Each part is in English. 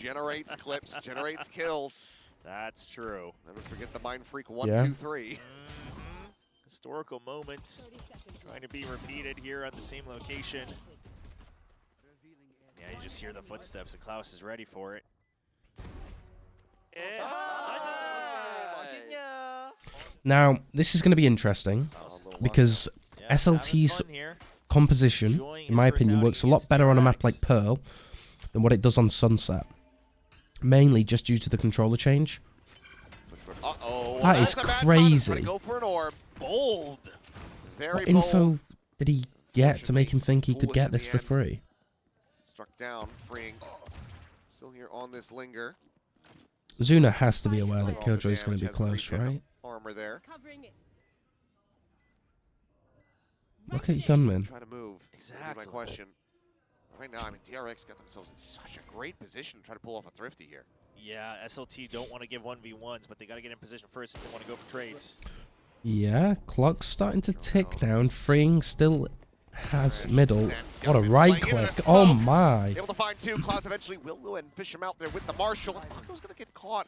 generates clips, generates kills. That's true. Never forget the Mind Freak 1, 2, 3. Historical moments trying to be repeated here on the same location. Yeah, you just hear the footsteps and Klaus is ready for it. Now, this is going to be interesting because SLT's composition, in my opinion, works a lot better on a map like Pearl than what it does on Sunset. Mainly just due to the controller change. That is crazy. Bold. What info did he get to make him think he could get this for free? Struck down, freeing. Still here on this linger. Zuna has to be aware that Killjoy's going to be close, right? Armor there. Look at Hyunmin. Try to move. Exactly. My question. Right now, I mean, DRX got themselves in such a great position to try to pull off a thrifty here. Yeah, SLT don't want to give 1v1s, but they got to get in position first if they want to go for trades. Yeah, clock's starting to tick down. Freeing still has middle. What a right click. Oh my. Able to find two. Klaus eventually will go and fish him out there with the Marshall. Marco's going to get caught.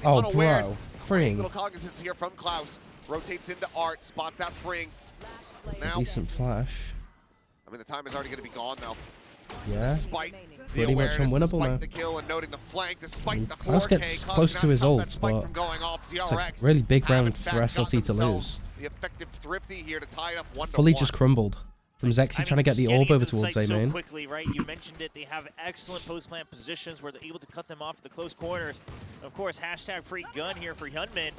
Oh, bro. Freeing. Little cognizance here from Klaus. Rotates into Art. Spots out Freeing. Now, decent flash. I mean, the time is already going to be gone now. Yeah. Pretty much unwinnable now. The kill and noting the flank, despite the Klaus gets close to his ult, but it's a really big round for SLT to lose. The effective thrifty here to tie it up 1-1. Fully just crumbled. From Zexy trying to get the orb over towards A main. So quickly, right? You mentioned it. They have excellent post-plant positions where they're able to cut them off at the close corners. Of course, hashtag free gun here for Hyunmin.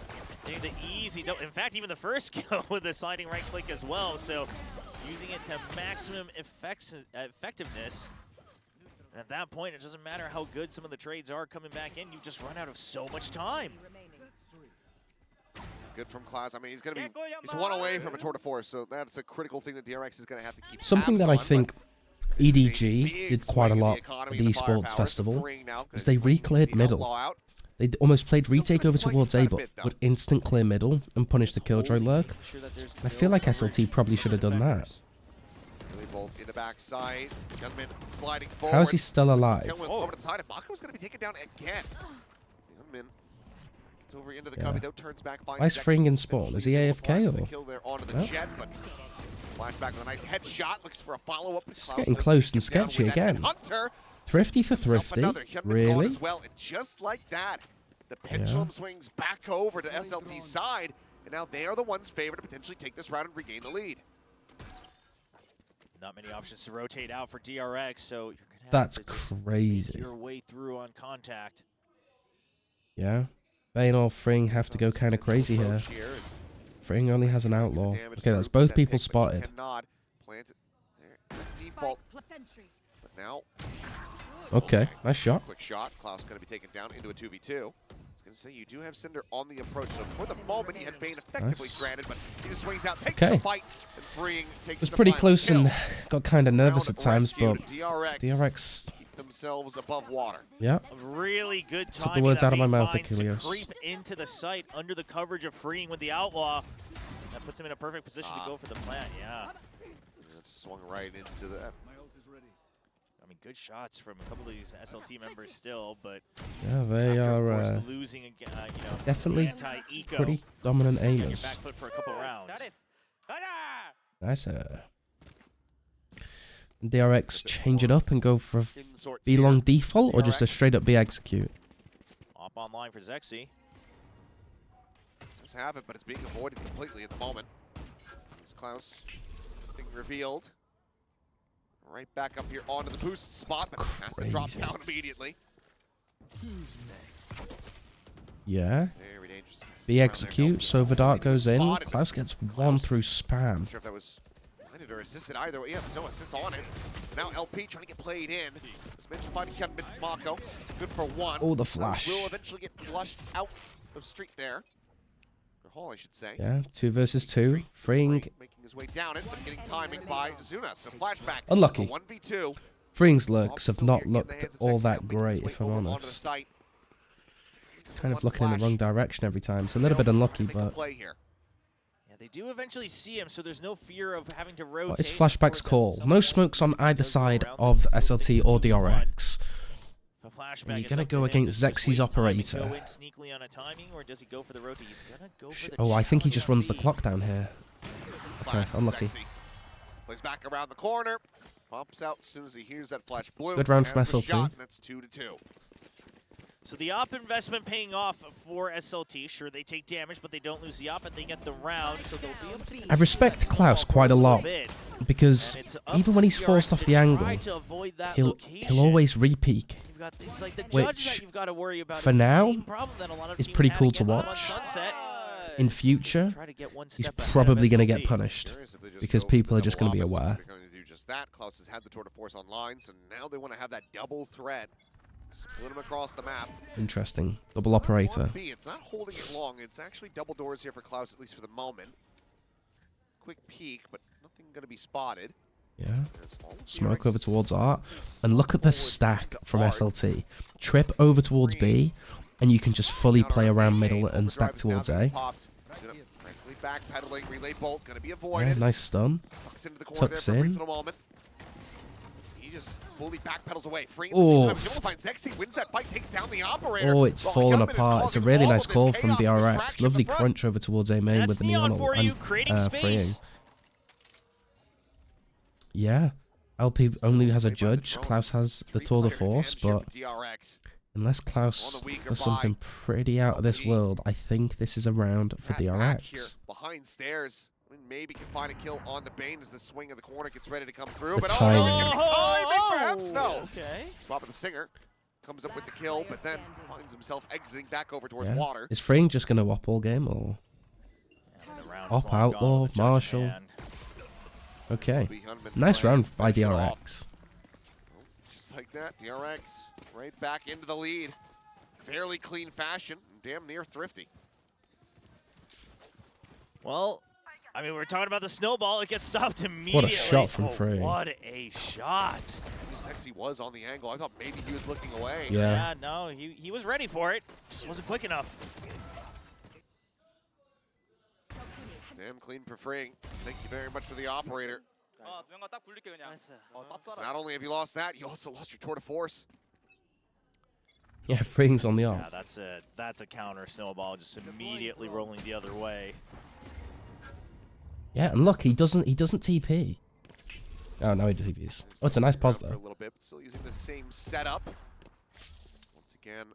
Doing the easy. In fact, even the first kill with the sliding right click as well. So using it to maximum effectiveness. And at that point, it doesn't matter how good some of the trades are coming back in. You just run out of so much time. Good from Klaus. I mean, he's one away from a tour de force, so that's a critical thing that DRX is going to have to keep. Something that I think EDG did quite a lot at the esports festival is they re-cleared middle. They almost played retake over towards A, but would instant clear middle and punish the Killjoy lurk. And I feel like SLT probably should have done that. In the backside, Gunman sliding forward. How is he still alive? Over to the side, Mako's going to be taken down again. Gunman gets over into the cubby, though turns back. Why is Freeing in spawn? Is he AFK or? Kill there onto the jet, but flashback with a nice headshot. Looks for a follow-up. It's getting close and sketchy again. Thrifty for thrifty. Really? Well, and just like that, the pendulum swings back over to SLT's side, and now they are the ones favored to potentially take this round and regain the lead. Not many options to rotate out for DRX, so you're gonna have to crazy. Make your way through on contact. Yeah, Bane or Freeing have to go kind of crazy here. Freeing only has an outlaw. Okay, that's both people spotted. Default. But now. Okay, nice shot. Quick shot. Klaus going to be taken down into a 2v2. I was going to say, you do have Cinder on the approach, so for the moment, he had Bane effectively stranded, but he just swings out, takes the fight, and Freeing takes it was pretty close and got kind of nervous at times, but DRX keep themselves above water. Yeah. Really good timing. Took the words out of my mouth, Achilles. Creep into the site under the coverage of Freeing with the outlaw. That puts him in a perfect position to go for the plant, yeah. Swung right into that. I mean, good shots from a couple of these SLT members still, but yeah, they are losing again, definitely pretty dominant aimers. Back foot for a couple rounds. Nice. DRX change it up and go for a B long default, or just a straight up B execute. Hop online for Zexy. Let's have it, but it's being avoided completely at the moment. It's Klaus being revealed. Right back up here onto the boost spot, but has to drop down immediately. Who's next? Yeah. Very dangerous. B execute, so the dart goes in. Klaus gets one through spam. Not sure if that was blinded or assisted either way. Yeah, there's no assist on it. Now LP trying to get played in. As mentioned by Hyunmin Mako. Good for one. Oh, the flash. Will eventually get flushed out of street there. Hall, I should say. Yeah, 2 versus 2. Freeing. Making his way down it, but getting timing by Zuna. So flashback. Unlucky. 1v2. Freeing's lurks have not looked all that great, if I'm honest. Kind of looking in the wrong direction every time. It's a little bit unlucky, but. Yeah, they do eventually see him, so there's no fear of having to rotate. It's flashback's call. No smokes on either side of SLT or DRX. You're going to go against Zexy's operator. Go in sneakily on a timing, or does he go for the rotate? He's gonna go for the Oh, I think he just runs the LT. clock down here. Okay, unlucky. Plays back around the corner. Pops out as soon as he hears that flash blue. Good round from Has the SLT. shot, and that's 2-2. So the op investment paying off for SLT. Sure, they take damage, but they don't lose the op, and they get the round, so they'll be able to... I respect Klaus quite a lot, because even when he's forced off the angle, he'll always re-peek. Like the Which, you've got to worry about for now, is pretty cool to watch. In future, he's probably going to get punished, because people are just going to be aware. They're going to do just that. Klaus has had the tour de force online, so now they want to have that double threat. Split them across the map. Interesting. Double operator. It's not holding it long. It's actually double doors here for Klaus, at least for the moment. Quick peek, but nothing going to be spotted. Yeah. Smoke over towards Art. And look at the stack from SLT. Trip over towards B, and you can just fully play around middle and stack towards A. Backpedaling, relay bolt, going to be avoided. Yeah, nice stun. Tucks in. He just fully backpedals away. Oh, wins that fight, takes down the operator. Oh, it's fallen apart. It's a really nice call from DRX. Lovely crunch over towards A main with the neon and freeing. Yeah. LP only has a judge. Klaus has the tour de force, but unless Klaus does something pretty out of this world, I think this is a round for DRX. Behind stairs. Maybe can find a kill on the Bane as the swing of the corner gets ready to come through. The but timing. Perhaps no. Okay. Swap of the Stinger. Comes up with the kill, but then finds himself exiting back over towards water. Is freeing just going to op all game, or? Op, Outlaw, Marshall. Okay. Nice round by DRX. Just like that, DRX right back into the lead. Fairly clean fashion, damn near thrifty. Well, I mean, we're talking about the snowball. It gets stopped immediately. What a shot from Free. What a shot. Sexy was on the angle. I thought maybe he was looking away. Yeah, no, he was ready for it. Just wasn't quick enough. Damn clean for freeing. Thank you very much for the operator. So not only have you lost that, you also lost your tour de force. Yeah, freeing's on the op. Yeah, that's a counter snowball, just immediately rolling the other way. Yeah, and look, he doesn't TP. Oh, no, he TPs. Oh, it's a nice pause, though. A little bit, but still using the same setup. Once again,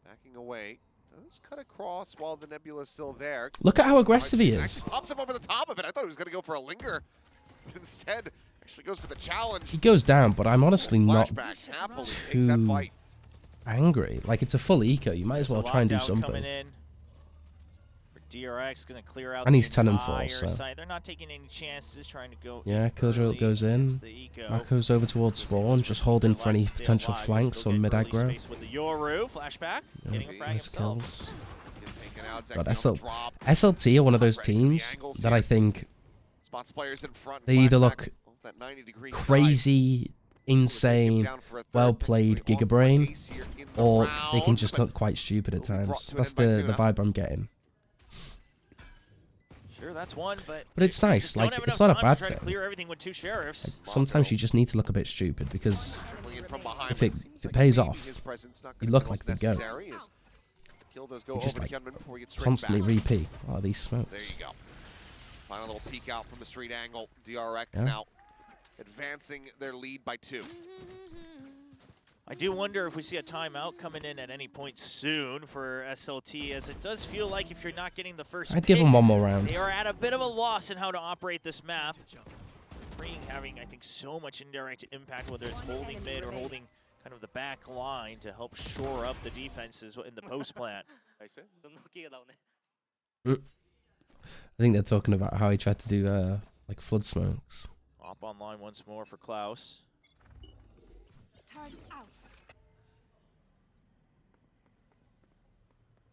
backing away. Does cut across while the nebula's still there. Look at how aggressive he is. Pops up over the top of it. I thought he was going to go for a linger. But instead, actually goes for the challenge. He goes down, but I'm honestly not happily too takes that fight. Angry. Like, it's a full eco. You might as well try and do something. DRX gonna clear out. And he's 10 and 4, so they're not taking any chances, trying to go. Yeah, Killjoy goes in. Mako's over towards spawn, just holding for any potential flanks on mid aggro. With the Yoru flashback, getting a frag nice himself. kills. But SLT are one of those teams that I think they either look crazy, insane, well played Giga Brain, or they can just look quite stupid at times. That's the vibe I'm getting. Sure, that's one, but it's nice. Like, it's not a bad thing. Clear everything with two sheriffs. Like, sometimes you just need to look a bit stupid, because if it pays off, you look like the GOAT. You just like constantly repeat. Oh, these smokes. There you go. Final little peek out from the street angle. DRX now advancing their lead by 2. I do wonder if we see a timeout coming in at any point soon for SLT, as it does feel like if you're not getting the first I'd give them one more round. They are at a bit of a loss in how to operate this map. Freeing having, I think, so much indirect impact, whether it's holding mid or holding kind of the back line to help shore up the defenses in the post plant. I think they're talking about how he tried to do like flood smokes. Op online once more for Klaus.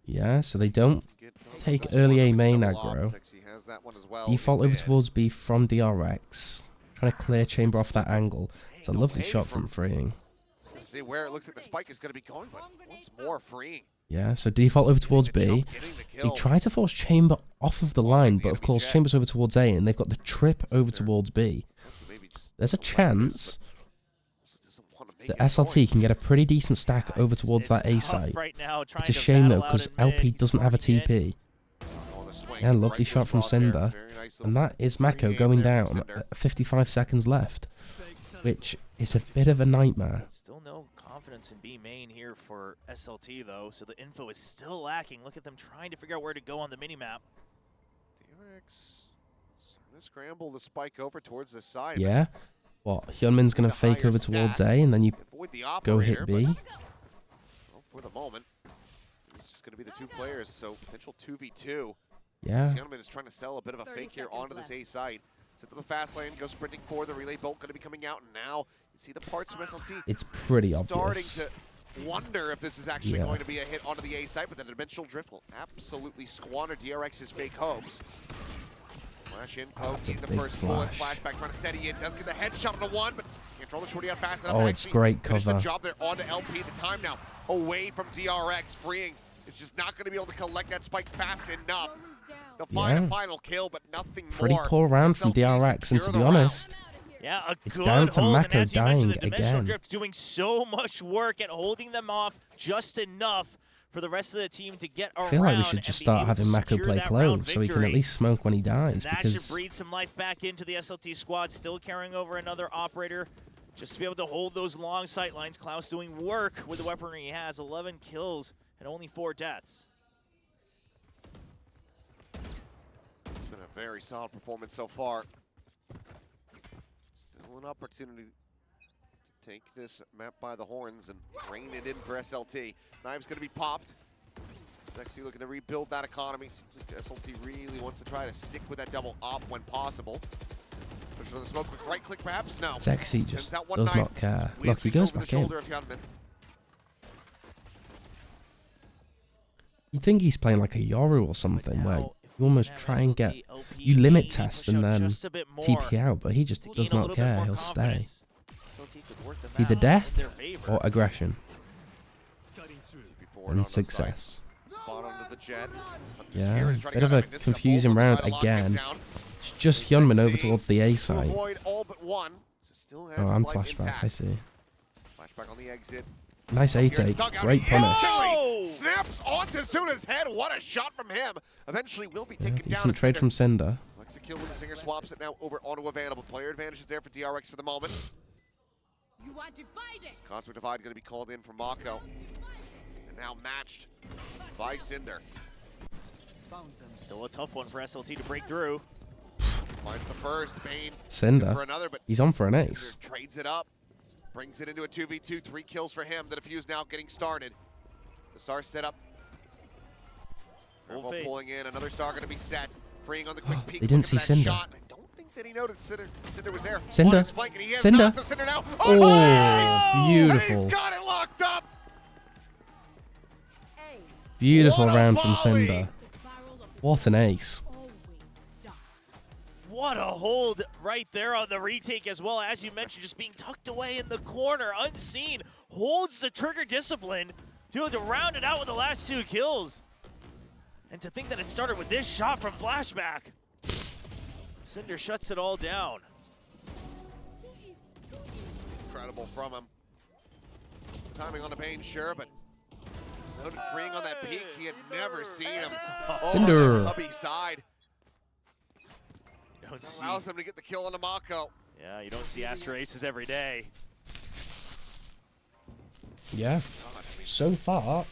Yeah, so they don't take early A main aggro. Default over towards B from DRX. Trying to clear chamber off that angle. It's a lovely shot from freeing. See where it looks like the spike is going to be going, but once more freeing. Yeah, so default over towards B. They try to force chamber off of the line, but of course chamber's over towards A, and they've got the trip over towards B. There's a chance the SLT can get a pretty decent stack over towards that A site. Right now, It's a shame though, because LP doesn't have a TP. Yeah, lovely shot from Cinder. And that is Mako going down at 55 seconds left, which is a bit of a nightmare. Still no confidence in B main here for SLT though, so the info is still lacking. Look at them trying to figure out where to go on the minimap. DRX gonna scramble the spike over towards the side. Yeah. What? Hyunmin's going to fake over towards A, and then you go hit B. Well, for the moment, it's just going to be the two players, so potential 2v2. Yeah. Hyunmin is trying to sell a bit of a fake here onto this A side. Sent to the fast lane, goes sprinting forward. The relay bolt going to be coming out, and now you see the parts from SLT. It's pretty obvious. Starting to wonder if this is actually going to be a hit onto the A side, but the dimensional drift will absolutely squander DRX's fake hopes. Flash in, Co getting the first bullet, flashback trying to steady in, does get the headshot on the one, but can't throw the shorty out fast enough. Oh, it's great cover. The cover. job there onto LP, the time now away from DRX, freeing. It's just not going to be able to collect that spike fast enough. The final kill, but nothing pretty more. poor round from DRX, and to be honest, yeah, it's down to Mako dying again. Drift doing so much work at holding them off just enough for the rest of the team to get around. I feel like we should just start having Mako play close so he can at least smoke when he dies. That because should breathe some life back into the SLT squad, still carrying over another operator just to be able to hold those long sight lines. Klaus doing work with the weaponry he has, 11 kills and only 4 deaths. It's been a very solid performance so far. Still an opportunity to take this map by the horns and rein it in for SLT. Knives going to be popped. Next, looking to rebuild that economy. Seems like SLT really wants to try to stick with that double op when possible. Push on the smoke, quick right click perhaps? No. Zexy just does not care. Look, he goes back in. You'd think he's playing like a Yoru or something, where you almost try and get, you limit test and then TP out, but he just does not care. He'll stay. It's either death or aggression. And success. Yeah, bit of a confusing round again. It's just Hyunmin over towards the A side. Oh, I'm flashback, I see. Flashback on the exit. Nice A-take, great punish. Snaps onto Zuna's head, what a shot from him. Eventually will be taken down. Decent trade from Cinder. Likes the kill when the Singer swaps it now over onto a Vandal. Player advantage is there for DRX for the moment. You are divided. Cosmic Divide going to be called in from Mako. And now matched by Cinder. Still a tough one for SLT to break through. Finds the first, Bane Cinder, for another, but he's on for an ace. Cinder trades it up, brings it into a 2v2, 3 kills for him. The defuse now getting started. The star set up. Verbo pulling in, another star going to be set. Freeing on the quick peek. They didn't see Cinder. I don't think that he noted Cinder was there. Cinder. Cinder. So Cinder now. Oh, beautiful. And he's got it locked up. Beautiful round from Cinder. What an ace. What a hold right there on the retake as well. As you mentioned, just being tucked away in the corner, unseen. Holds the trigger discipline to be able to round it out with the last 2 kills. And to think that it started with this shot from flashback. Cinder shuts it all down. Just incredible from him. Timing on the Bane, sure, but so freeing on that peak, he had never seen him. Cinder. On the Cubby side. Allows him to get the kill on the Mako. Yeah, you don't see Astro Aces every day. Yeah. So far,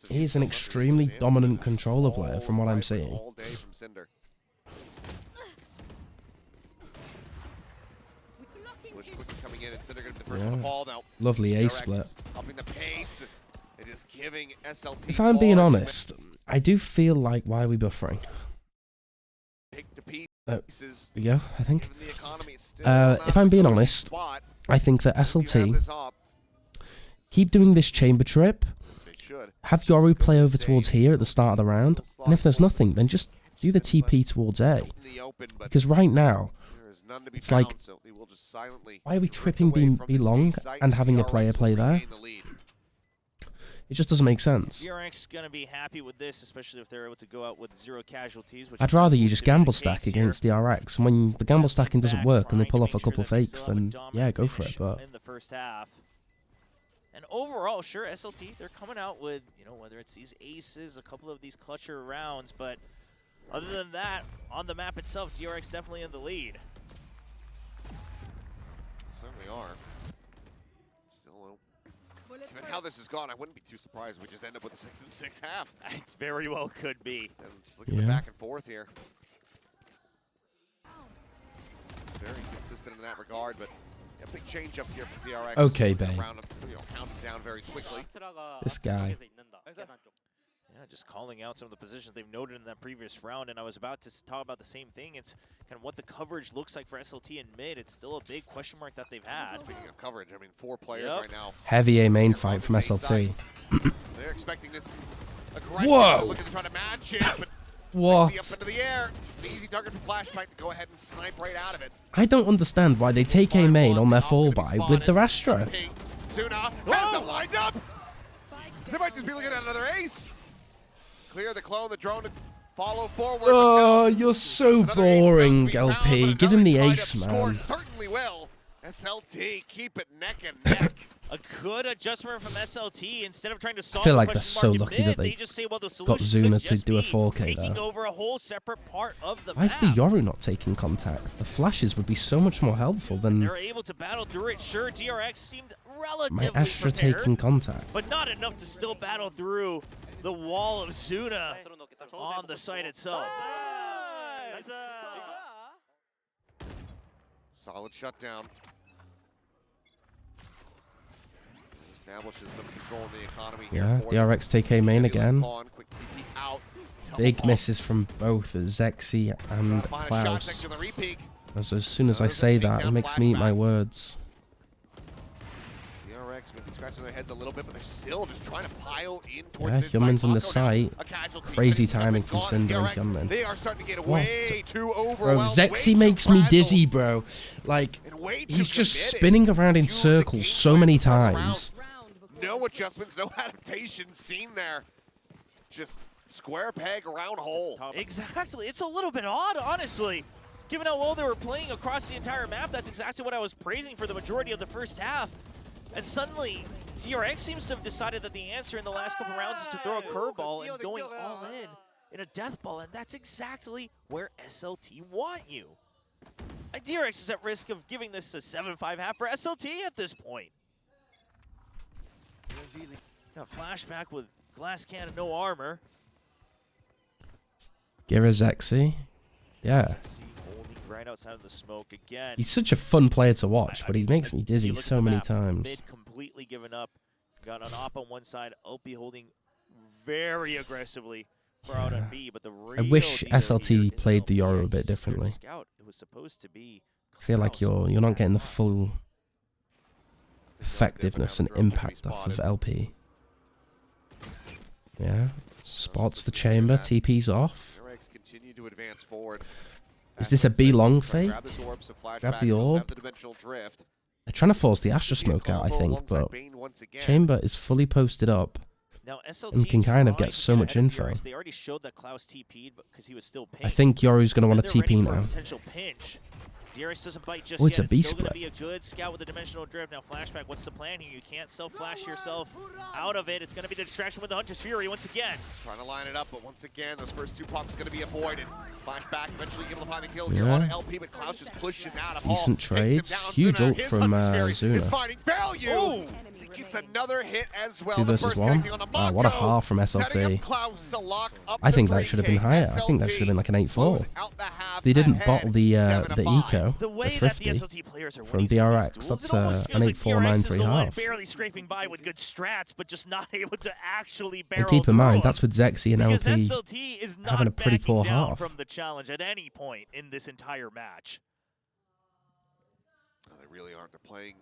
he's an extremely dominant controller player from what I'm seeing. All day from Cinder. Quickly coming in, and Cinder going to be the first one to fall now. Lovely ace split. Upping the pace. It is giving SLT. If I'm being honest, I do feel like why are we buffering? Yeah, I think. If I'm being honest, I think that SLT keep doing this chamber trip, have Yoru play over towards here at the start of the round, and if there's nothing, then just do the TP towards A. Because right now, it's like, why are we tripping B long and having a player play there? It just doesn't make sense. DRX gonna be happy with this, especially if they're able to go out with 0 casualties. I'd rather you just gamble stack against DRX, and when the gamble stacking doesn't work and they pull off a couple fakes, then yeah, go for it. But in the first half. And overall, sure, SLT, they're coming out with, you know, whether it's these aces, a couple of these clutcher rounds, but other than that, on the map itself, DRX definitely in the lead. Certainly are. Still, given how this has gone, I wouldn't be too surprised if we just end up with a 6-6 half. It very well could be. And just look at the back and forth here. Very consistent in that regard, but a big change up here for DRX. Okay, babe. Round, you know, counting down very quickly. This guy. Yeah, just calling out some of the positions they've noted in that previous round, and I was about to talk about the same thing. It's kind of what the coverage looks like for SLT in mid. It's still a big question mark that they've had. Speaking of coverage, I mean, 4 players right now. Heavy A main fight from SLT. They're expecting this aggressive. Whoa! Looking to try to match it, but What? up into the air. Just an easy target for Flashback to go ahead and snipe right out of it. I don't understand why they take A main on their fall by with their Astra. Suna has them lined up. They might just be looking at another ace. Clear the clone, the drone to follow forward. Oh, you're so boring, LP. Give him the ace, man. Certainly will. SLT, keep it neck and neck. A good adjustment from SLT. Instead of trying to solve I feel like the they're question so mark in lucky mid, that they just say, well, the got solution Zuna could to just do a be 4K taking there. over a whole separate part of the Why is the map. Yoru not taking contact? The flashes would be so much more helpful than They're able to battle through it. Sure, DRX seemed relatively my Astra prepared, taking contact. but not enough to still battle through the wall of Zuna on the site itself. Solid shutdown. Establishes some control in the economy Yeah, here. DRX take A main again. Quick TP out. Big misses from both Zexy and Klaus. As soon as I say that, it makes me eat my words. DRX maybe scratching their heads a little bit, but they're still just trying to pile in towards Yeah, this Hyunmin's side. in the Paco now, site. a casualty, Crazy but it's timing gone. from Cinder and DRX, Hyunmin. They are starting to get What? way too Bro, overwhelmed. Zexy way makes too me frazzled, dizzy, bro. Like, and way too he's just committed spinning around in to the circles game so plan many for the round. times. No adjustments, no adaptations seen there. Just square peg, round hole. Exactly. It's a little bit odd, honestly. Given how well they were playing across the entire map, that's exactly what I was praising for the majority of the first half. And suddenly, DRX seems to have decided that the answer in the last couple rounds is to throw a curveball and going all in a death ball, and that's exactly where SLT want you. DRX is at risk of giving this a 7-5 half for SLT at this point. Got flashback with glass cannon, no armor. Gira Zexy. Yeah. Holding right outside of the smoke again. He's such a fun player to watch, but he makes me dizzy You look at so the many map, times. Mid completely given up. Got an op on one side, LP holding very aggressively for out on B, but the I wish SLT played the Yoru a bit differently. Scout, it was supposed to be I feel like you're not getting the full effectiveness and impact off of LP. Yeah. Spots the chamber, TP's off. DRX continue to advance forward. Is this a B long fate? Grab this orb, so Grab flashback, the don't orb. have the dimensional drift. They're trying to force the Astra smoke out, I think, but chamber is fully posted up. Now, SLT and can kind of tried get to so much ahead of info. DRX. They already showed that Klaus TP'd because he was still pinned. I think Yoru's going to want They're to ready TP for a now. potential pinch. DRX doesn't bite just Oh, it's yet. a B Still split. gonna be a good scout with a dimensional drift. Now flashback, what's the plan here? You can't self-flash yourself out of it. It's gonna be the distraction with the Hunter's Fury once again. Trying to line it up, but once again, those first 2 pops going to be avoided. Flashback, eventually able to find the kill here Yeah. on an LP, but Klaus just pushes out of Decent Hall, takes him trades. down. Huge Zuna, ult his from Hunter's Fury is Zuna. finding value. Ooh. He gets another hit as well. 2 The versus first 1. connecting on a Wow, what a Mako, half from setting SLT. up Klaus to lock up I think the that should have been 3K. higher. I think that should have been like an 8-4. close out the half They didn't ahead, bottle the 7-5. eco, The the way that the thrifty. SLT players are from winning some of DRX, these duels, that's, it almost an feels like 8-4, DRX is the 9-3 one half. barely scraping by with good strats, but just not able to actually And barrel keep in mind, through that's with Zexy and because LP. SLT is not having a pretty backing poor down half. from the challenge at any point in this entire match. No, they really aren't. They're playing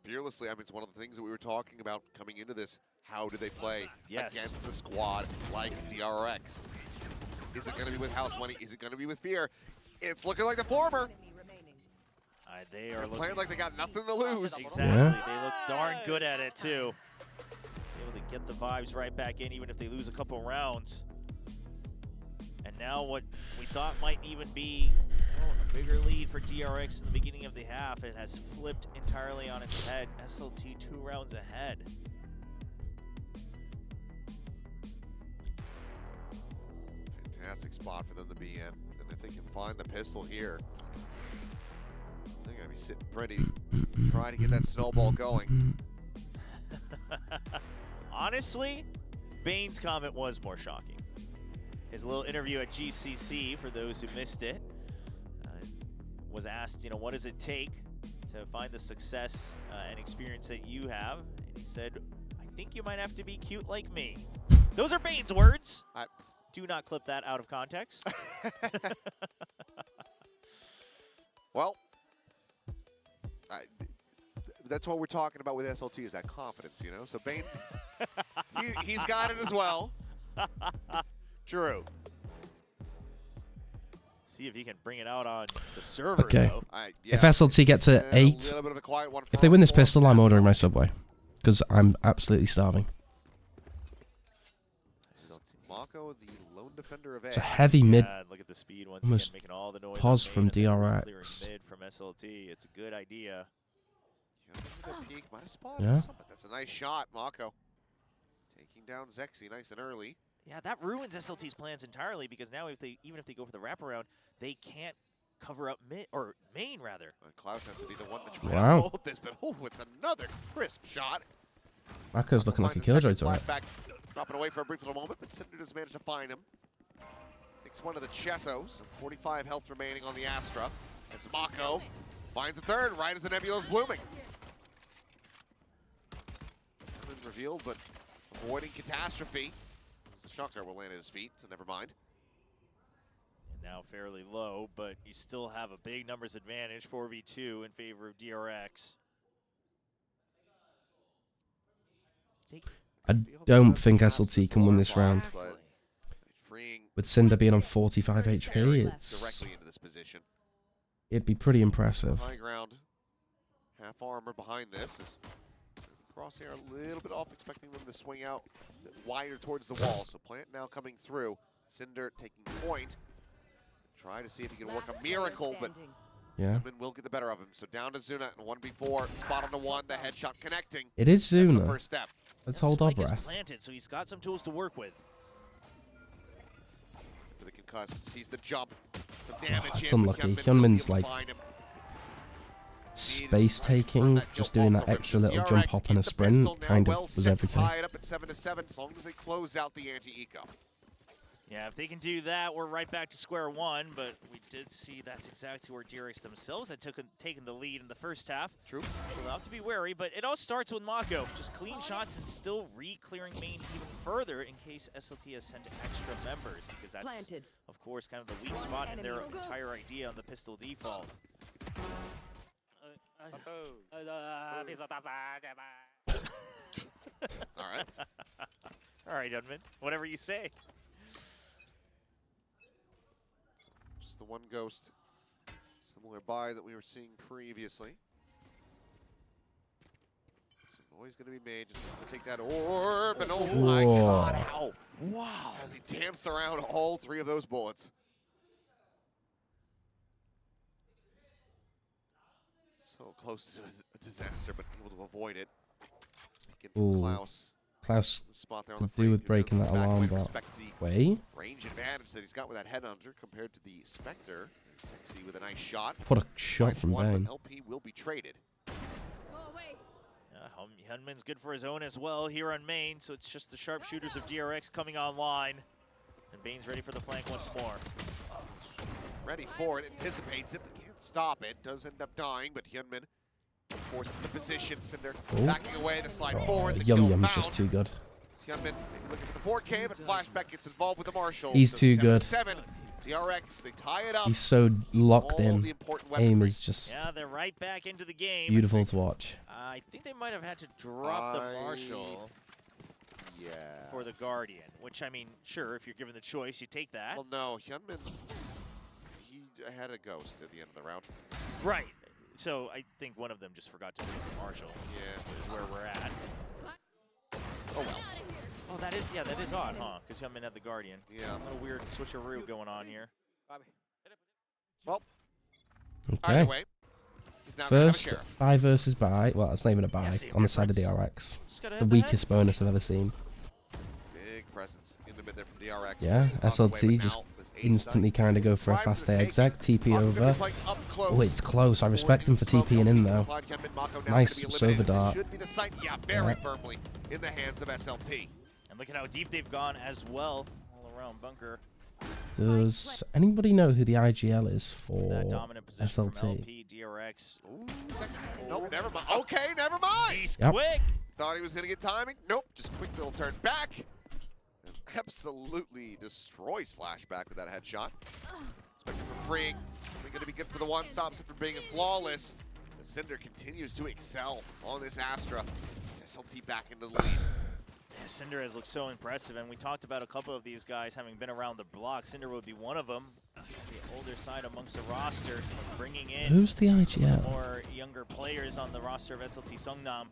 fearlessly. I mean, it's one of the things that we were talking about coming into this. How do they play against a squad like DRX? Is it going to be with house money? Is it going to be with fear? It's looking like the former. They are playing like they got nothing to lose. Exactly. Yeah. They look darn good at it, too. Able to get the vibes right back in, even if they lose a couple rounds. And now what we thought might even be a bigger lead for DRX in the beginning of the half, it has flipped entirely on its head. SLT 2 rounds ahead. fantastic spot for them to be in. And if they can find the pistol here, they're going to be sitting pretty, trying to get that snowball going. Honestly, Bane's comment was more shocking. His little interview at GCC, for those who missed it, was asked, you know, what does it take to find the success and experience that you have? And he said, I think you might have to be cute like me. Those are Bane's words. Do not clip that out of context. Well, that's what we're talking about with SLT, is that confidence, you know? So Bane, he's got it as well. True. See if he can bring it out on the server. Okay. Though. Yeah, if SLT get to 8, if they win this pistol, I'm ordering my Subway. Because I'm absolutely starving. Mako, the lone defender of A. It's a heavy mid. Yeah, look at the speed once Almost again, making all the noise. pause on from main and then DRX. clearing mid from SLT. It's a good idea. Peak might have spotted Yeah. some, but that's a nice shot, Mako. Taking down Zexy nice and early. Yeah, that ruins SLT's plans entirely, because now even if they go for the wraparound, they can't cover up mid or main rather. And Klaus has to be the one to try Wow. to hold this, but oh, it's another crisp shot. Mako's looking like a killjoy to it. Back, dropping away for a brief little moment, but Cinder does manage to find him. Takes one of the Chessos, 45 health remaining on the Astra. As Mako finds a third right as the Nebula's blooming. Revealed, but avoiding catastrophe. The shock tower will land at his feet, so never mind. And now fairly low, but you still have a big numbers advantage, 4v2 in favor of DRX. I don't think SLT can win this round. But freeing With Cinder being on 45 HP, directly into this position. it'd be pretty impressive. High ground, half armor behind this is crosshair a little bit off, expecting them to swing out wider towards the wall. So Plant now coming through. Cinder taking point. Try to see if he can work a miracle, but Yeah. Human will get the better of him. So down to Zuna and 1v4. Spot on the one, the headshot connecting. It is That's the Zuna. first step. Let's hold our Spike is breath. planted, so he's got some tools to work with. For the concuss, sees the jump. Some damage It's in, but unlucky. Hyunmin will be Hyunmin's able to like find him. space taking, just doing that extra little jump hop and a sprint kind of was everything. Tied up at 7-7, as long as they close out the anti-eco. Yeah, if they can do that, we're right back to square one, but we did see that's exactly where DRX themselves had taken the lead in the first half. True. So they'll have to be wary, but it all starts with Mako. Just clean shots and still re-clearing main even further in case SLT has sent extra members, because that's, Planted. of course, kind of the weak spot in their entire idea on the pistol default. All right. All right, Unman, whatever you say. Just the one ghost. Similar buy that we were seeing previously. Some noise going to be made. Just to take that orb. And oh my god, how? Wow. As he danced around all three of those bullets. So close to a disaster, but able to avoid it. Picking from Ooh. Klaus. Klaus The spot there on could the do with frame. breaking that Back alarm, way to but respect the way. range advantage that he's got with that headhunter compared to the Spectre. Sexy with a nice shot. What a shot Finds from one, but Bane. LP will be traded. Go away. Hyunmin's good for his own as well here on main, so it's just the sharpshooters of DRX coming online. And Bane's ready for the flank once more. Ready for it, anticipates it, but can't stop it. Does end up dying, but Hyunmin forces the position. Cinder Oh. backing away, the slide Oh, forward, the Yum kill Yum's found. just too good. Hyunmin maybe looking for the 4K, but Flashback gets involved with the Marshall. He's So too good. 7-7. DRX, they tie it up. He's so locked All the in. important Aim weaponry. is just Yeah, they're right back into the game. beautiful to watch. I think they might have had to drop the Marshall Yeah. for the Guardian, which, I mean, sure, if you're given the choice, you take that. Well, no, Hyunmin, he had a ghost at the end of the round. Right. So I think one of them just forgot to bring the Marshall. Yeah. Is where we're at. Oh well. Oh, that is odd, huh? Because Hyunmin had the Guardian. Yeah. A little weird switcheroo going on here. Well, Okay. either way, he's now gonna have a First sheriff. buy versus buy. Well, it's not even a buy see a on the side of difference. DRX. Just It's gotta the hit the weakest bonus I've ever seen. Big presence in the mid there from DRX. Yeah, Lost away, SLT but just now was instantly kind of go for a fast A exec, TP over. Oh, it's close. I respect him for TPing in though. Nice silver dart. Should be the site, yeah, very firmly in the hands of SLT. And look at how deep they've gone as well, all around bunker. Does anybody know who the IGL is for That dominant position from SLT? LP, DRX. Ooh, nope, never mind. Okay, never mind. He's Yep. quick. Thought he was going to get timing. Nope, just quick little turn back. And absolutely destroys Flashback with that headshot. Spectre from freeing. Going to be good for the one stops after being flawless. The Cinder continues to excel on this Astra. It's SLT back into the lead. Yeah, Cinder has looked so impressive, and we talked about a couple of these guys having been around the block. Cinder would be one of them. The older side amongst the roster, bringing in Who's the IGL? more younger players on the roster of SLT Sungnam.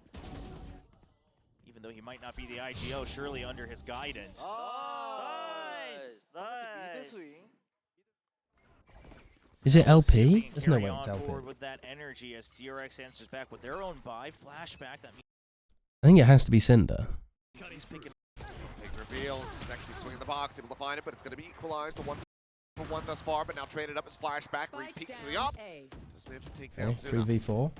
Even though he might not be the IGO, surely under his guidance. Nice. Is it LP? Being There's no carry way on it's LP. forward with that energy as DRX answers back with their own buy. Flashback, that means I think it has to be Cinder. he's picking. Big reveal. Sexy swinging the box, able to find it, but it's going to be equalized to 1-for-1 thus far, but now traded up as Flashback. Repeats to the up. Just managed to take down Okay, Suna. 3v4. Look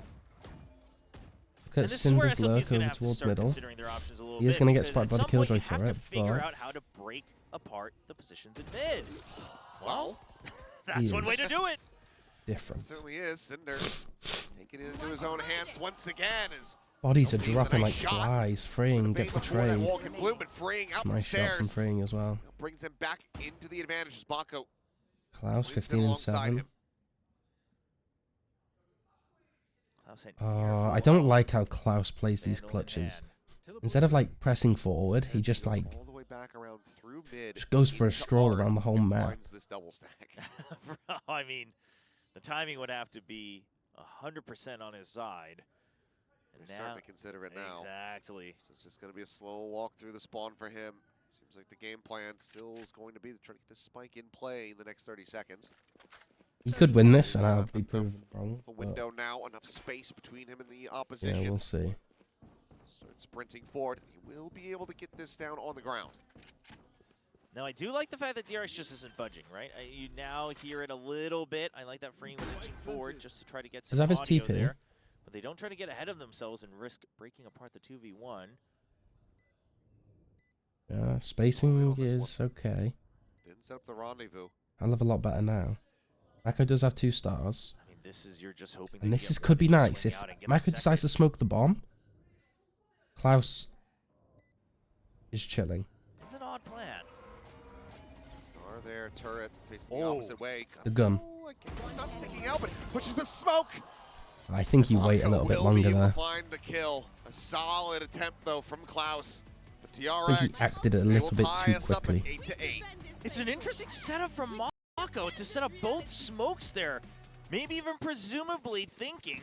And at this is where Cinder's lurk SLT's gonna over have to towards start middle. considering their options a little He is bit, going to get because spotted by at the some point Killjoy you have turret, to figure but out how to break apart the positions in mid. Well, That's one way to is. do it. different. certainly is. Cinder taking it into his own hands once again. As Bodies are LP with a dropping nice like shot. flies. Freeing Bay gets the before that trade. walk in blue, but freeing out It's a nice from shot from stairs. Freeing as well. Brings him back into the advantage as Bako Klaus, wins it 15 and alongside 7. him. Klaus had Oh, near I full don't health. like how Klaus plays these Vandal in clutches. hand. Instead of like pressing forward, he just like all the way back around through mid. just goes for a into stroll art around the whole and map. finds this double stack. Bro, I mean, the timing would have to be 100% on his side. And They're now, starting to consider it now. exactly. So it's just going to be a slow walk through the spawn for him. Seems like the game plan still is going to be to try to get this spike in play in the next 30 seconds. He could win this, and I'll be proven wrong. A But window now, enough space between him and the yeah, opposition. we'll see. Start sprinting forward. He will be able to get this down on the ground. Now, I do like the fact that DRX just isn't budging, right? You now hear it a little bit. I like that Freeing was inching forward just to try to get some Does that have his audio TP? there. But they don't try to get ahead of themselves and risk breaking apart the 2v1. Yeah, spacing this is okay. Didn't set up the rendezvous. I love a lot better now. Mako does have 2 stars. I mean, this is, you're just hoping And that this you is get could be Ronnie to nice. swing If out and get Mako the decides to second. smoke the bomb, Klaus is chilling. It's an odd plan. Star there, turret facing the Oh. opposite way. The gun. Oh, I guess he's not sticking out, but pushes the smoke. I think you wait a Mako little bit will longer be able to there. find the kill. A solid attempt though from Klaus. But I DRX, think he acted a they little will bit tie too us up at quickly. 8-8. It's an interesting setup from Mako to set up both smokes there. Maybe even presumably thinking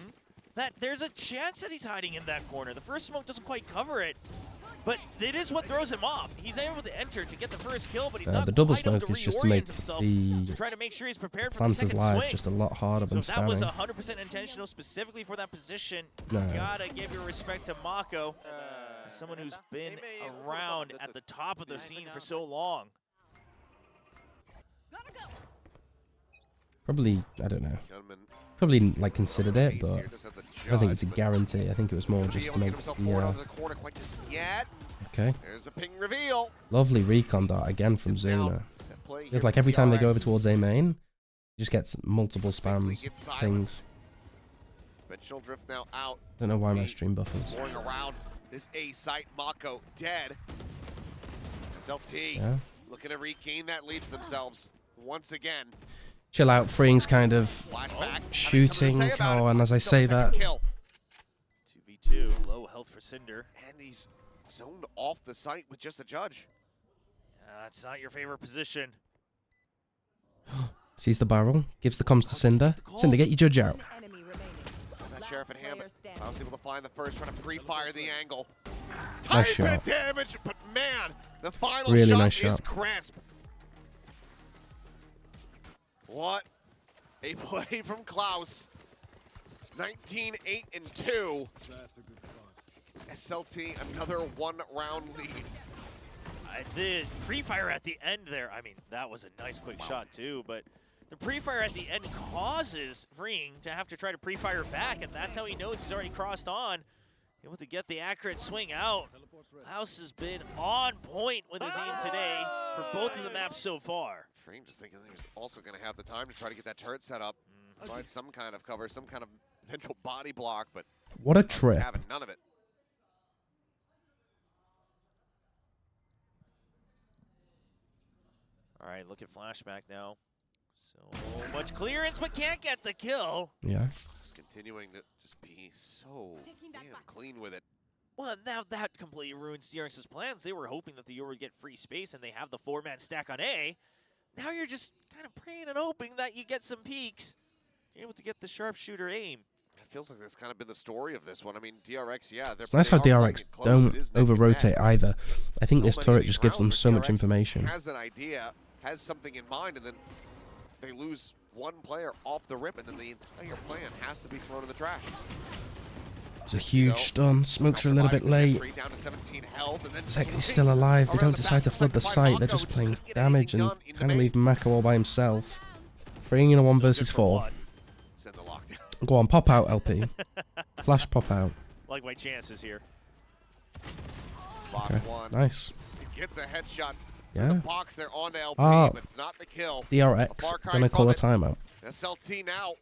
that there's a chance that he's hiding in that corner. The first smoke doesn't quite cover it, but it is what throws him off. He's able to enter to get the first kill, but he's not The double quite able smoke to is just to reorient make himself the to try to make sure he's prepared for the Planter's second life swing. just a lot harder So than if that was spamming. 100% intentional specifically for that position, No. gotta give your respect to Mako, as someone who's been around at the top of the scene for so long. Gotta go. Probably, I don't know. Gunman Probably like considered it, face but here, just has the I don't think it's a judge, but guarantee. I think it was more gonna be just able to get make himself forward the onto the corner quite just yet. okay. There's a ping reveal. Lovely recon dart again from Zips out. Zuna. Set play Because here like from every time they go over DRX. towards A main, he just gets multiple Safely spams, gets things. silenced. Conventional drift now out. Don't know why my He- stream buffers. Going around this A site. Mako dead. SLT Yeah. looking to regain that lead for themselves once again. Chill out. Freeing's kind of Flashback. shooting. Oh, and as I say that, Kill. 2v2, low health for Cinder. And he's zoned off the site with just a judge. That's not your favorite position. sees the barrel, gives the comms to Cinder. Cinder, get your judge out. Enemy remaining. That Last Sheriff and player Hammond. standing. I was able to find the first, trying to pre-fire the angle. Nice Tiny bit shot. of damage, but man, the final Really shot nice is shot. crisp. What a play from Klaus. 19-8-2. That's a good start. It's SLT, another one-round lead. The pre-fire at the end there, I mean, that was a nice quick shot too, but the pre-fire at the end causes Freeing to have to try to pre-fire back, and that's how he knows he's already crossed on. Able to get the accurate swing out. House has been on point with his aim today for both of the maps so far. Freeing just thinking he was also going to have the time to try to get that turret set up, provide some kind of cover, some kind of potential body block, but what a trip. having none of it. All right, look at flashback now. So much clearance, but can't get the kill. Yeah. Just continuing to just be so damn clean with it. Well, now that completely ruins DRX's plans. They were hoping that the Euro would get free space and they have the 4-man stack on A. Now you're just kind of praying and hoping that you get some peaks. You're able to get the sharpshooter aim. It feels like that's kind of been the story of this one. I mean, DRX, yeah. It's nice how DRX don't over-rotate either. I think this turret just gives them so much information. Has an idea, has something in mind, and then they lose one player off the rip, and then the entire plan has to be thrown in the trash. It's a huge stun. Smokes are a little bit late. Zek's still alive. They don't decide to flood the site. They're just playing damage and kind of leave Mako all by himself. Freeing in a 1 versus 4. Go on, pop out, LP. Flash pop out. Like my chances here. Okay, nice. He gets a headshot. Yeah. The box there onto LP, but it's not the kill. DRX gonna call a timeout. SLT now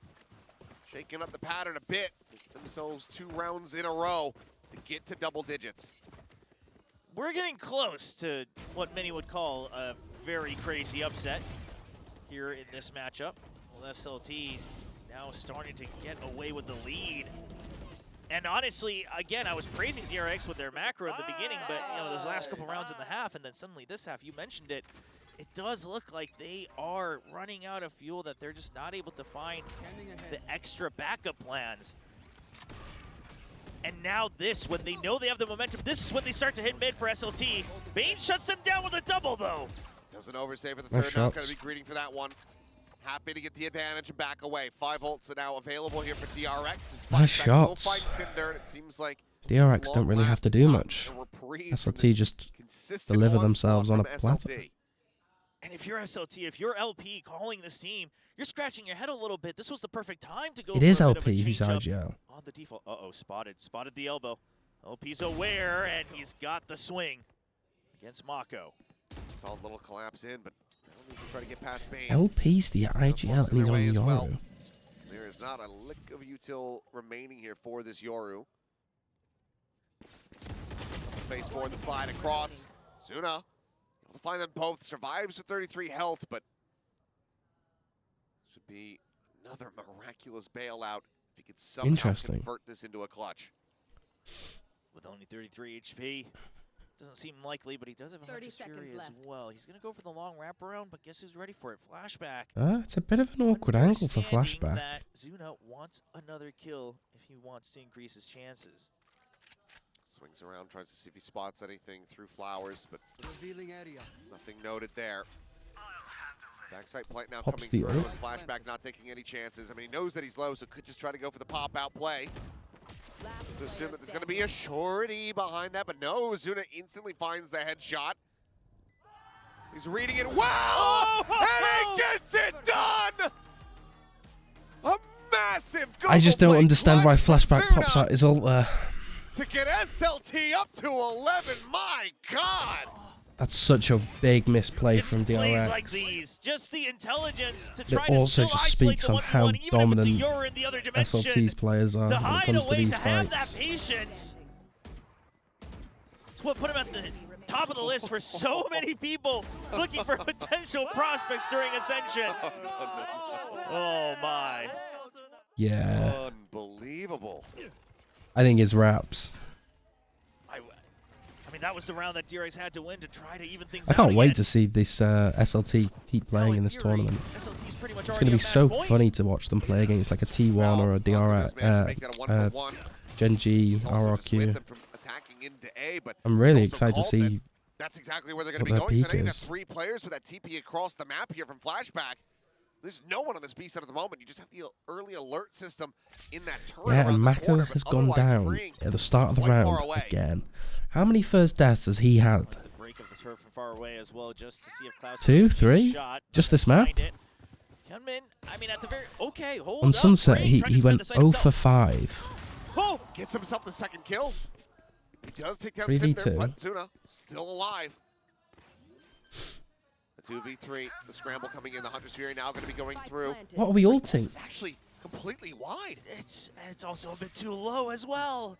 shaking up the pattern a bit. Themselves 2 rounds in a row to get to double digits. We're getting close to what many would call a very crazy upset here in this matchup. Well, SLT now starting to get away with the lead. And honestly, again, I was praising DRX with their macro in the beginning, but you know, those last couple rounds in the half, and then suddenly this half, you mentioned it, it does look like they are running out of fuel, that they're just not able to find the extra backup plans. And now this, when they know they have the momentum, this is when they start to hit mid for SLT. Bane shuts them down with a double, though. Doesn't oversave for the third. Now going to be greeting for that one. Happy to get the advantage and back away. 5 ults are now available here for DRX. Nice shots. Cinder, and it seems like DRX don't really have to do much. SLT just deliver themselves on a platter. And if you're SLT, if you're LP calling this team, you're scratching your head a little bit. This was the perfect time to go. It is LP who's IGL. On the default. Uh-oh, spotted the elbow. LP's aware, and he's got the swing against Mako. Saw a little collapse in, but I don't need to try to get past Bane. LP's the IGL, and he's on Yoru. Well. There is not a lick of util remaining here for this Yoru. Phase 4 the slide across. Zuna able to find them both. Survives with 33 health, but this would be another miraculous bailout if he could somehow convert this into a clutch. With only 33 HP. Doesn't seem likely, but he does have a bunch of fury as well. He's going to go for the long wraparound, but guess who's ready for it? Flashback. It's a bit of an awkward angle for Flashback. That Zuna wants another kill if he wants to increase his chances. Swings around, tries to see if he spots anything through flowers, but nothing noted there. Backside plant now coming through, and Flashback not taking any chances. I mean, he knows that he's low, so could just try to go for the pop-out play. To assume that there's going to be a shorty behind that, but no, Zuna instantly finds the headshot. He's reading it well, and he gets it done! A massive goal. I just don't understand why Flashback pops out his ult there. To get SLT up to 11, my God! That's such a big misplay from DRX. Like these, just the intelligence to it try also to just speaks on how dominant SLT's players are when it comes to these fights. That patience. It's what put him at the top of the list for so many people looking for potential prospects during Ascension. Oh my. Yeah. Unbelievable. I think it's wraps. I mean, that was the round that DRX had to win to try to even things out. I can't wait to see this SLT keep playing in this tournament. It's going to be so funny to watch them play against like a T1 or a DRX, Gen G, RRQ. I'm really excited to see. That's exactly where they're going to be going. So now you got 3 players with that TP across the map here from Flashback. There's no one on this B side at the moment. You just have the early alert system in that turret. Yeah, and Mako has gone down at the start of the round again. How many first deaths has he had? from far away as well, just to see if Klaus 2, 3? shot. Just this map? Hyunmin, I mean, at the very okay, hold On up. Sunset, Ray he trying to went defend the 0 site for himself. 5. Oh, Gets himself the second kill. He does take down 3v2. Cinder, but Zuna still alive. The 2v3, the scramble coming in. The Hunter's Fury now going to be going through. What are we This ulting? is actually completely wide. it's also a bit too low as well.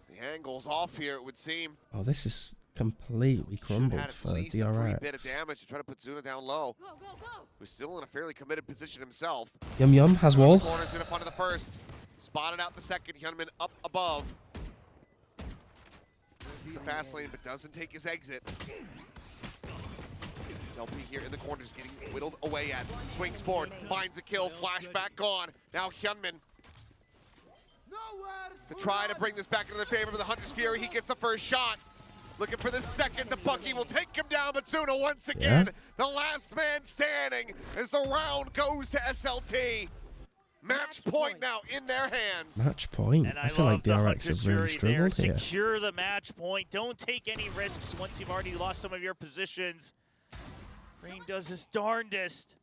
The angle's off here, it would seem. Oh, this is completely crumbled Had at for least a free bit of DRX. damage to try to put Zuna down low. Go, go, go. Who's still in a fairly committed position himself. Yum Yum has wall. Corner's gonna find the first. Spotted out the second. Hyunmin up above. The fast lane, but doesn't take his exit. LP here in the corners getting whittled away at. Swings forward, finds the kill, flashback gone. Now Hyunmin to try to bring this back into their favor with the Hunter's Fury. He gets the first shot. Looking for the second. The Bucky will take him down, but Zuna once again, the last man standing as the round goes to SLT. Match point now in their hands. Match point. And I feel like love the DRX Hunter's have really Fury there. struggled here. Secure the match point. Don't take any risks once you've already lost some of your positions. Rain does his darndest to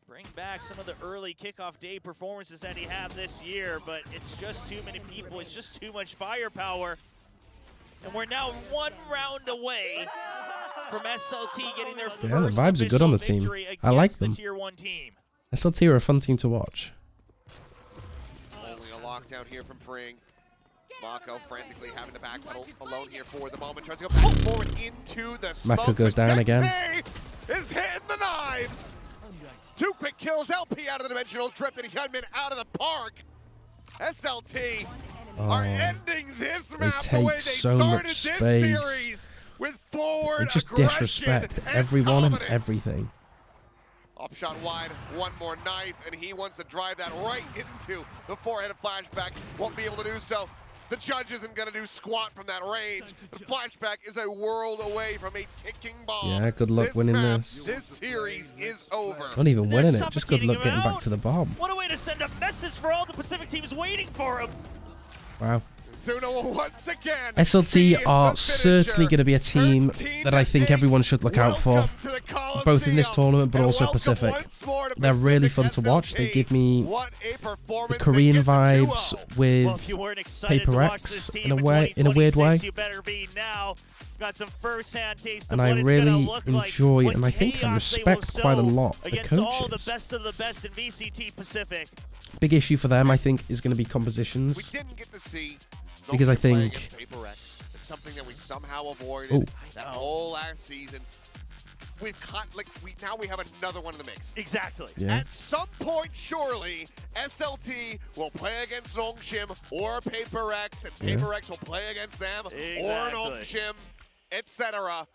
bring back some of the early kickoff day performances that he had this year, but it's just too many people. It's just too much firepower. And we're now one round away from SLT getting their first Yeah, the vibes are good on the official team. victory I like against them. the Tier 1 team. SLT are a fun team to watch. Only a lockdown here from Fring. Mako frantically having to backpedal alone here for the moment. Tries to go back forward into the smoke. Mako goes but down again. Sensei is hitting the knives. 2 quick kills. LP out of the dimensional trip, and Hyunmin out of the park. SLT are ending this map the way they so started much this space. series with forward They just aggression disrespect and everyone and dominance. everything. Upshot wide, one more knife, and he wants to drive that right into the forehead of Flashback. Won't be able to do so. The judge isn't going to do squat from that range. The Flashback is a world away from a ticking bomb. Yeah, good luck winning map, this. This series is over. Not even They're winning it, just good suffocating luck him getting back out. to the bomb. What a way to send a message for all the Pacific teams waiting for him. Wow. Zuna will once again SLT be are the certainly finisher. going to be a team 13 that I think to everyone 8. should look out for, Welcome to the both in this Coliseum, tournament but and also welcome Pacific. once more to They're really fun Pacific to watch. They SLT. give me What a the performance Korean against the vibes duo. with Well, if you weren't excited Paper to watch X this team in a way, in a weird 2026, way. you better be now. Got some first-hand taste And of I what it's really gonna look like, enjoy what and I think I chaos they will respect quite a sow lot the against all the coaches. best of the best in VCT Pacific. Big issue for them, I think, is going to be We compositions. didn't get to see Because I Nolty play think- against Paper X. It's something that we somehow avoided Ooh. that whole last season. Now we have another one in the mix. Exactly. Yeah. At some point, surely, SLT will play against Nongshim or Paper X, and Yeah. Paper X will play against them or Exactly. Nongshim, etc.